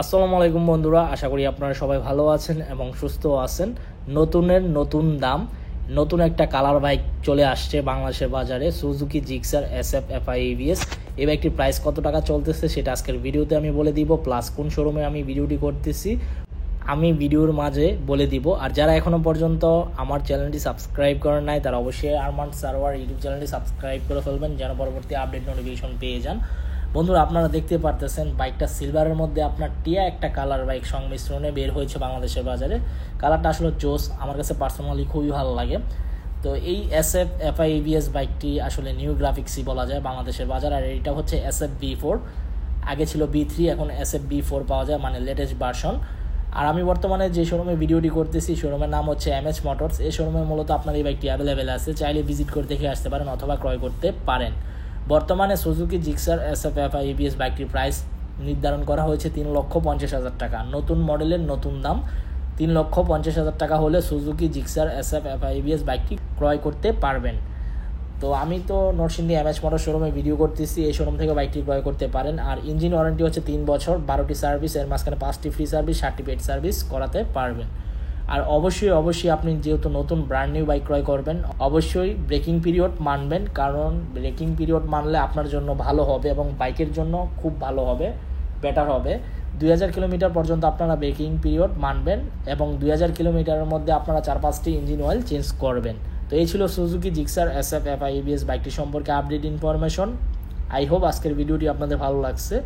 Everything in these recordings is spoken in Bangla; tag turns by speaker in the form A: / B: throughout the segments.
A: আসসালামু আলাইকুম বন্ধুরা, আশা করি আপনারা সবাই ভালো আছেন এবং সুস্থ আছেন। নতুনের নতুন দাম, নতুন একটা কালার বাইক চলে আসছে বাংলাদেশের বাজারে, Suzuki Gixxer SF FI ABS। এই বাইকটির প্রাইস কত টাকা চলতেছে সেটা আজকের ভিডিওতে আমি বলে দিব, প্লাস কোন শোরুমে আমি ভিডিওটি করতেছি আমি ভিডিওর মাঝে বলে দিব। আর যারা এখনও পর্যন্ত আমার চ্যানেলটি সাবস্ক্রাইব করেন নাই তারা অবশ্যই আরমান সারোয়ার ইউটিউব চ্যানেলটি সাবস্ক্রাইব করে ফেলবেন যেন পরবর্তী আপডেট নোটিফিকেশন পেয়ে যান। বন্ধুরা, আপনারা দেখতে পারতেছেন বাইকটা সিলভারের মধ্যে আপনার টিয়া একটা কালার বাইক সংমিশ্রণে বের হয়েছে বাংলাদেশের বাজারে। কালারটা আসলে জোস, আমার কাছে পার্সোনালি খুবই ভালো লাগে। তো এই SF FI ABS বাইকটি আসলে নিউ গ্রাফিক্সই বলা যায় বাংলাদেশের বাজার। আর এটা হচ্ছে SF B4, আগে ছিল B3, এখন SF B4 পাওয়া যায়, মানে লেটেস্ট ভার্সন। আর আমি বর্তমানে যে শোরুমে ভিডিওটি করতেছি শোরুমের নাম হচ্ছে MH মোটরস। এই শোরুমে মূলত আপনার এই বাইকটি অ্যাভেলেবেল আছে, চাইলে ভিজিট করে দেখে আসতে পারেন অথবা ক্রয় করতে পারেন। বর্তমানে Suzuki Gixxer SF FI ABS বাইকটির প্রাইস নির্ধারণ করা হয়েছে 3,50,000 টাকা। নতুন মডেলের নতুন দাম 3,50,000 টাকা হলে Suzuki Gixxer SF FI ABS বাইকটি ক্রয় করতে পারবেন। তো আমি তো নরসিংদী MH মোটর শোরুমে ভিডিও করতেছি, এই শোরুম থেকে বাইকটি ক্রয় করতে পারেন। আর ইঞ্জিন ওয়ারেন্টি হচ্ছে 3 বছর, 12টি সার্ভিস, এর মাঝখানে 5টি ফ্রি সার্ভিস, 7টি পেড সার্ভিস করাতে পারবেন। আর অবশ্যই আপনি যেহেতু নতুন ব্র্যান্ড নিউ বাইক ক্রয় করবেন, অবশ্যই ব্রেকিং পিরিয়ড মানবেন, কারণ ব্রেকিং পিরিয়ড মানলে আপনার জন্য ভালো হবে এবং বাইকের জন্য খুব ভালো হবে, বেটার হবে। 2000 কিলোমিটার পর্যন্ত আপনারা ব্রেকিং পিরিয়ড মানবেন এবং 2000 কিলোমিটারের মধ্যে আপনারা 4-5টি ইঞ্জিন অয়েল চেঞ্জ করবেন। তো এই ছিল Suzuki Gixxer SF FI ABS বাইকটি সম্পর্কে আপডেট ইনফরমেশন। আই হোপ আজকের ভিডিওটি আপনাদের ভালো লাগছে।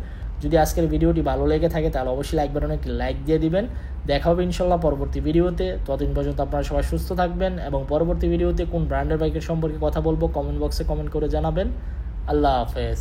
A: যদি আজকের ভিডিওটি ভালো লেগে থাকে তাহলে অবশ্যই লাইক বাটনে একটি লাইক দিয়ে দিবেন। দেখা হবে ইনশাল্লাহ পরবর্তী ভিডিওতে। ততদিন পর্যন্ত আপনারা সবাই সুস্থ থাকবেন এবং পরবর্তী ভিডিওতে কোন ব্র্যান্ডের বাইকের সম্পর্কে কথা বলবো কমেন্ট বক্সে কমেন্ট করে জানাবেন। আল্লাহ হাফেজ।